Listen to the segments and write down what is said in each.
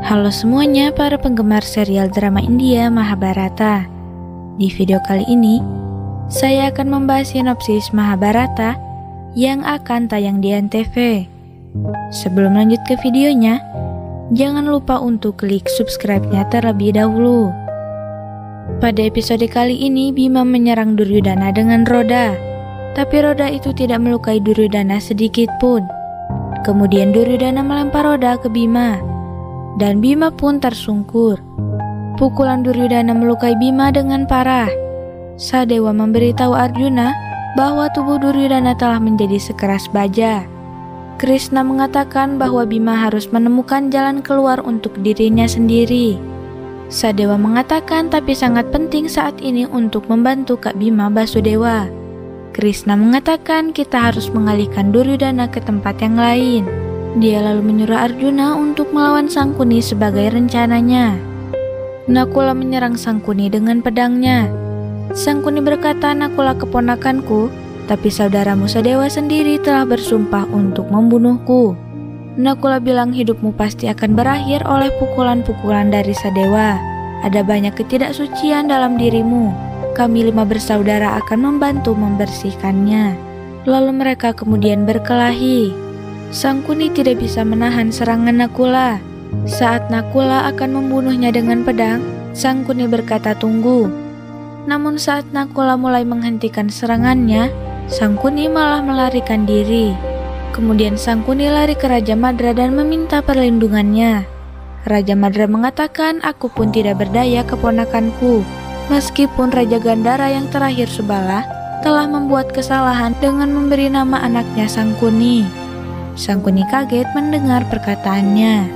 Halo semuanya para penggemar serial drama India Mahabharata. Di video kali ini, saya akan membahas sinopsis Mahabharata yang akan tayang di Antv. Sebelum lanjut ke videonya, jangan lupa untuk klik subscribe-nya terlebih dahulu. Pada episode kali ini, Bima menyerang Duryudana dengan roda, tapi roda itu tidak melukai Duryudana sedikit pun. Kemudian Duryudana melempar roda ke Bima, dan Bima pun tersungkur. Pukulan Duryudana melukai Bima dengan parah. Sadewa memberitahu Arjuna bahwa tubuh Duryudana telah menjadi sekeras baja. Krishna mengatakan bahwa Bima harus menemukan jalan keluar untuk dirinya sendiri. Sadewa mengatakan tapi sangat penting saat ini untuk membantu Kak Bima Basudewa. Krishna mengatakan kita harus mengalihkan Duryudana ke tempat yang lain. Dia lalu menyuruh Arjuna untuk melawan Sangkuni sebagai rencananya. Nakula menyerang Sangkuni dengan pedangnya. Sangkuni berkata, "Nakula keponakanku, tapi saudaramu Sadewa sendiri telah bersumpah untuk membunuhku." Nakula bilang hidupmu pasti akan berakhir oleh pukulan-pukulan dari Sadewa. Ada banyak ketidaksucian dalam dirimu. Kami 5 bersaudara akan membantu membersihkannya. Lalu mereka kemudian berkelahi. Sangkuni tidak bisa menahan serangan Nakula. Saat Nakula akan membunuhnya dengan pedang, Sangkuni berkata tunggu. Namun saat Nakula mulai menghentikan serangannya, Sangkuni malah melarikan diri. Kemudian Sangkuni lari ke Raja Madra dan meminta perlindungannya. Raja Madra mengatakan, "Aku pun tidak berdaya keponakanku. Meskipun Raja Gandhara yang terakhir Subala telah membuat kesalahan dengan memberi nama anaknya Sangkuni." Sangkuni kaget mendengar perkataannya.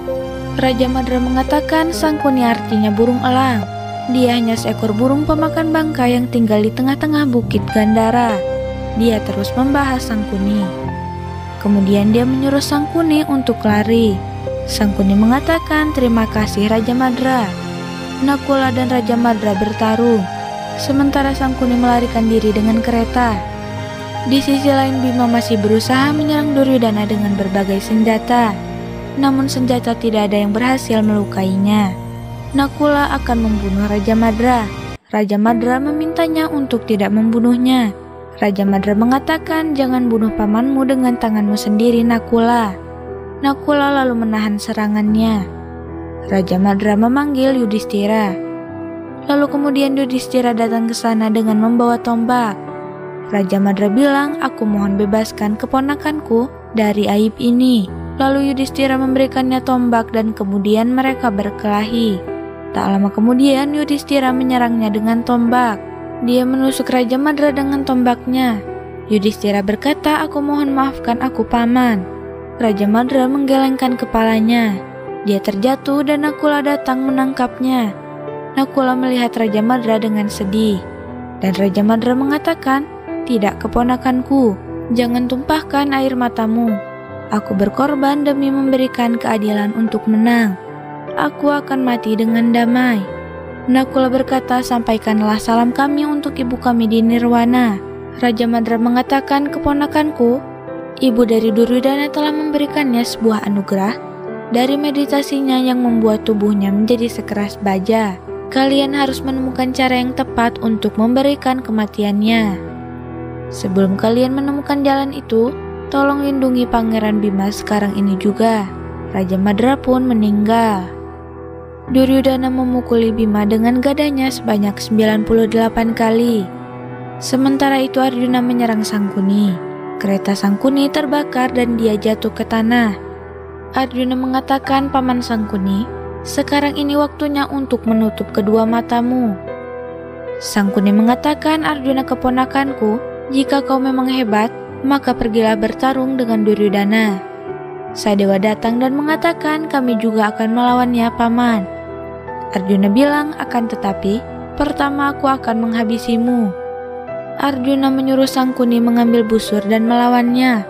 Raja Madra mengatakan Sangkuni artinya burung elang. Dia hanya seekor burung pemakan bangka yang tinggal di tengah-tengah bukit Gandhara. Dia terus membahas Sangkuni. Kemudian dia menyuruh Sangkuni untuk lari. Sangkuni mengatakan terima kasih Raja Madra. Nakula dan Raja Madra bertarung, sementara Sangkuni melarikan diri dengan kereta. Di sisi lain Bima masih berusaha menyerang Duryudana dengan berbagai senjata. Namun senjata tidak ada yang berhasil melukainya. Nakula akan membunuh Raja Madra. Raja Madra memintanya untuk tidak membunuhnya. Raja Madra mengatakan jangan bunuh pamanmu dengan tanganmu sendiri Nakula. Nakula lalu menahan serangannya. Raja Madra memanggil Yudhistira. Lalu kemudian Yudhistira datang ke sana dengan membawa tombak. Raja Madra bilang, "Aku mohon bebaskan keponakanku dari aib ini." Lalu Yudhistira memberikannya tombak dan kemudian mereka berkelahi. Tak lama kemudian Yudhistira menyerangnya dengan tombak. Dia menusuk Raja Madra dengan tombaknya. Yudhistira berkata, "Aku mohon maafkan aku paman." Raja Madra menggelengkan kepalanya. Dia terjatuh dan Nakula datang menangkapnya. Nakula melihat Raja Madra dengan sedih. Dan Raja Madra mengatakan, "Tidak keponakanku, jangan tumpahkan air matamu. Aku berkorban demi memberikan keadilan untuk menang. Aku akan mati dengan damai." Nakula berkata, "Sampaikanlah salam kami untuk ibu kami di Nirwana." Raja Madra mengatakan, "Keponakanku, ibu dari Duryudana telah memberikannya sebuah anugerah dari meditasinya yang membuat tubuhnya menjadi sekeras baja. Kalian harus menemukan cara yang tepat untuk memberikan kematiannya. Sebelum kalian menemukan jalan itu, tolong lindungi Pangeran Bima sekarang ini juga." Raja Madra pun meninggal. Duryudana memukuli Bima dengan gadanya sebanyak 98 kali. Sementara itu Arjuna menyerang Sangkuni. Kereta Sangkuni terbakar dan dia jatuh ke tanah. Arjuna mengatakan, "Paman Sangkuni, sekarang ini waktunya untuk menutup kedua matamu." Sangkuni mengatakan, "Arjuna keponakanku, jika kau memang hebat, maka pergilah bertarung dengan Duryudana." Sadewa datang dan mengatakan, "Kami juga akan melawannya, paman." Arjuna bilang, "Akan tetapi, pertama aku akan menghabisimu." Arjuna menyuruh Sangkuni mengambil busur dan melawannya.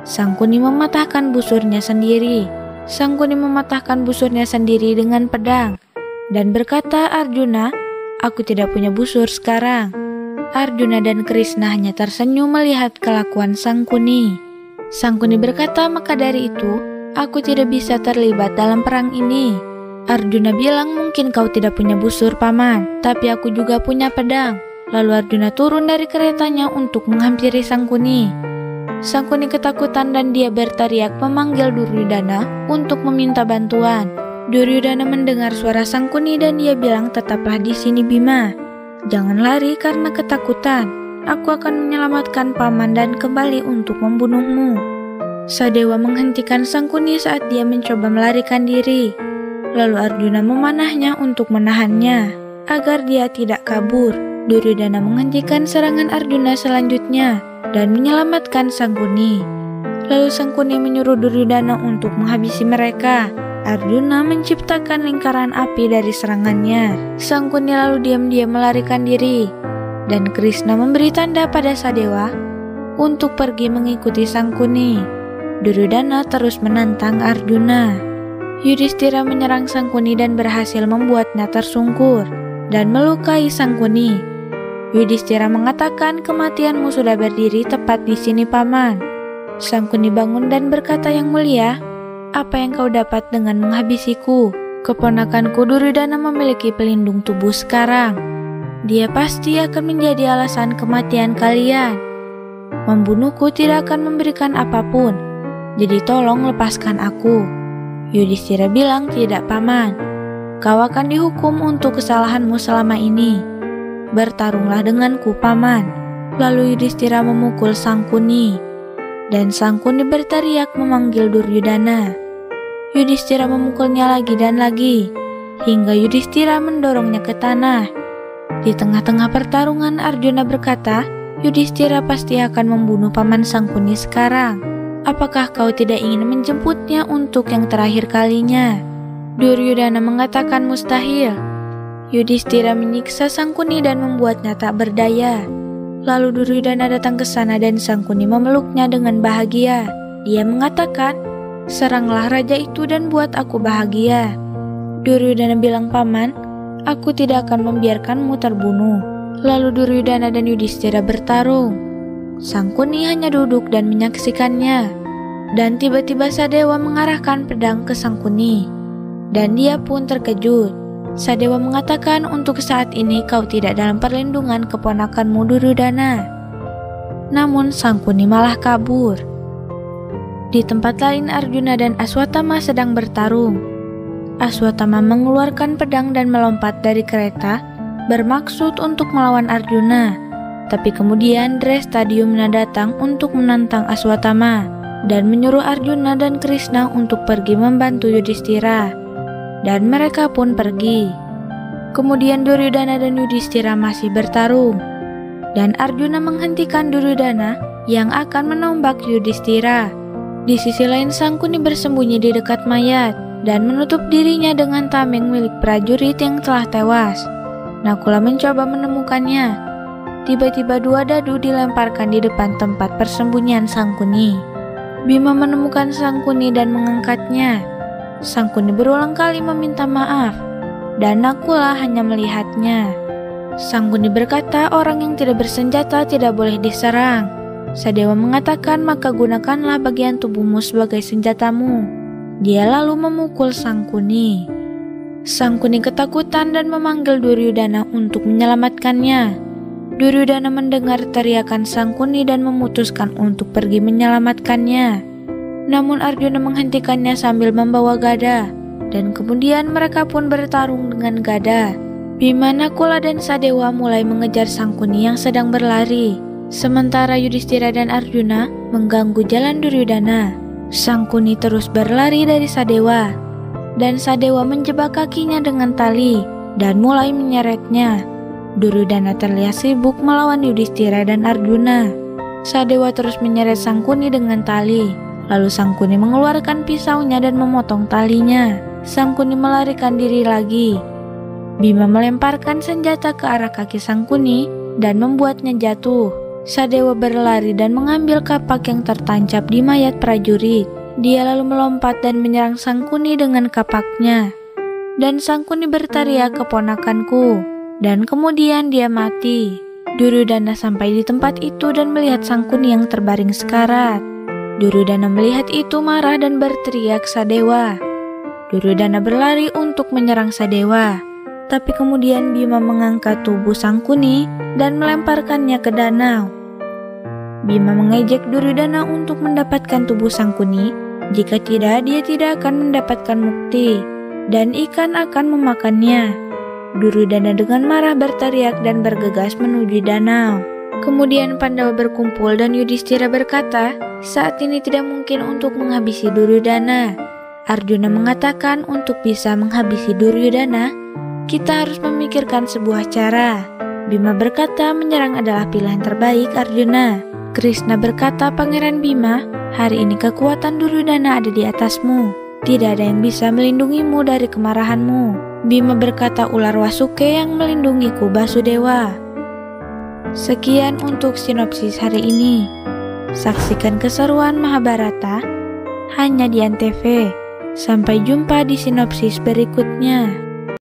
Sangkuni mematahkan busurnya sendiri. Sangkuni mematahkan busurnya sendiri dengan pedang dan berkata, "Arjuna, aku tidak punya busur sekarang." Arjuna dan Krishna hanya tersenyum melihat kelakuan Sangkuni. Sangkuni berkata, "Maka dari itu, aku tidak bisa terlibat dalam perang ini." Arjuna bilang, "Mungkin kau tidak punya busur, Paman, tapi aku juga punya pedang." Lalu Arjuna turun dari keretanya untuk menghampiri Sangkuni. Sangkuni ketakutan dan dia berteriak memanggil Duryudana untuk meminta bantuan. Duryudana mendengar suara Sangkuni dan dia bilang, "Tetaplah di sini, Bima. Jangan lari karena ketakutan. Aku akan menyelamatkan Paman dan kembali untuk membunuhmu." Sadewa menghentikan Sangkuni saat dia mencoba melarikan diri. Lalu Arjuna memanahnya untuk menahannya agar dia tidak kabur. Duryudana menghentikan serangan Arjuna selanjutnya dan menyelamatkan Sangkuni. Lalu Sangkuni menyuruh Duryudana untuk menghabisi mereka. Arjuna menciptakan lingkaran api dari serangannya. Sangkuni lalu diam-diam melarikan diri, dan Krishna memberi tanda pada Sadewa untuk pergi mengikuti Sangkuni. Duryudana terus menantang Arjuna. Yudhistira menyerang Sangkuni dan berhasil membuatnya tersungkur dan melukai Sangkuni. Yudhistira mengatakan, "Kematianmu sudah berdiri tepat di sini, Paman." Sangkuni bangun dan berkata, "Yang mulia, apa yang kau dapat dengan menghabisiku? Keponakanku Duryudana memiliki pelindung tubuh sekarang. Dia pasti akan menjadi alasan kematian kalian. Membunuhku tidak akan memberikan apapun, jadi tolong lepaskan aku." Yudhistira bilang, "Tidak, Paman. Kau akan dihukum untuk kesalahanmu selama ini. Bertarunglah denganku, Paman." Lalu Yudhistira memukul Sangkuni, dan Sangkuni berteriak memanggil Duryudana. Yudhistira memukulnya lagi dan lagi, hingga Yudhistira mendorongnya ke tanah. Di tengah-tengah pertarungan, Arjuna berkata, "Yudhistira pasti akan membunuh Paman Sangkuni sekarang. Apakah kau tidak ingin menjemputnya untuk yang terakhir kalinya?" Duryudana mengatakan mustahil. Yudhistira menyiksa Sangkuni dan membuatnya tak berdaya. Lalu Duryudana datang ke sana dan Sangkuni memeluknya dengan bahagia. Dia mengatakan, "Seranglah raja itu dan buat aku bahagia." Duryudana bilang, "Paman, aku tidak akan membiarkanmu terbunuh." Lalu Duryudana dan Yudhistira bertarung. Sangkuni hanya duduk dan menyaksikannya. Dan tiba-tiba Sadewa mengarahkan pedang ke Sangkuni, dan dia pun terkejut. Sadewa mengatakan, "Untuk saat ini kau tidak dalam perlindungan keponakanmu Duryudana." Namun Sangkuni malah kabur. Di tempat lain, Arjuna dan Aswatthama sedang bertarung. Aswatthama mengeluarkan pedang dan melompat dari kereta, bermaksud untuk melawan Arjuna. Tapi kemudian Drestadiumna datang untuk menantang Aswatthama dan menyuruh Arjuna dan Krishna untuk pergi membantu Yudhistira. Dan mereka pun pergi. Kemudian Duryudana dan Yudhistira masih bertarung. Dan Arjuna menghentikan Duryudana yang akan menombak Yudhistira. Di sisi lain, Sangkuni bersembunyi di dekat mayat dan menutup dirinya dengan tameng milik prajurit yang telah tewas. Nakula mencoba menemukannya. Tiba-tiba dua dadu dilemparkan di depan tempat persembunyian Sangkuni. Bima menemukan Sangkuni dan mengangkatnya. Sangkuni berulang kali meminta maaf, dan Nakula hanya melihatnya. Sangkuni berkata, "Orang yang tidak bersenjata tidak boleh diserang." Sadewa mengatakan, "Maka gunakanlah bagian tubuhmu sebagai senjatamu." Dia lalu memukul Sangkuni. Sangkuni ketakutan dan memanggil Duryudana untuk menyelamatkannya. Duryudana mendengar teriakan Sangkuni dan memutuskan untuk pergi menyelamatkannya. Namun Arjuna menghentikannya sambil membawa gada, dan kemudian mereka pun bertarung dengan gada. Bima, Nakula, dan Sadewa mulai mengejar Sangkuni yang sedang berlari, sementara Yudhistira dan Arjuna mengganggu jalan Duryudana. Sangkuni terus berlari dari Sadewa, dan Sadewa menjebak kakinya dengan tali dan mulai menyeretnya. Duryudana terlihat sibuk melawan Yudhistira dan Arjuna. Sadewa terus menyeret Sangkuni dengan tali. Lalu Sangkuni mengeluarkan pisaunya dan memotong talinya. Sangkuni melarikan diri lagi. Bima melemparkan senjata ke arah kaki Sangkuni dan membuatnya jatuh. Sadewa berlari dan mengambil kapak yang tertancap di mayat prajurit. Dia lalu melompat dan menyerang Sangkuni dengan kapaknya. Dan Sangkuni berteriak, "Keponakanku!" Dan kemudian dia mati. Duryudana sampai di tempat itu dan melihat Sangkuni yang terbaring sekarat. Duryudana melihat itu marah dan berteriak, "Sadewa!" Duryodhana berlari untuk menyerang Sadewa, tapi kemudian Bima mengangkat tubuh Sangkuni dan melemparkannya ke danau. Bima mengejek Duryodhana untuk mendapatkan tubuh Sangkuni, jika tidak dia tidak akan mendapatkan mukti, dan ikan akan memakannya. Duryodhana dengan marah berteriak dan bergegas menuju danau. Kemudian Pandawa berkumpul dan Yudhishthira berkata, saat ini tidak mungkin untuk menghabisi Duryodhana. Arjuna mengatakan untuk bisa menghabisi Duryodhana, kita harus memikirkan sebuah cara. Bima berkata menyerang adalah pilihan terbaik Arjuna. Krishna berkata, Pangeran Bima, hari ini kekuatan Duryodhana ada di atasmu. Tidak ada yang bisa melindungimu dari kemarahanmu. Bima berkata, ular Wasuke yang melindungiku Basudewa. Sekian untuk sinopsis hari ini. Saksikan keseruan Mahabharata hanya di Antv. Sampai jumpa di sinopsis berikutnya.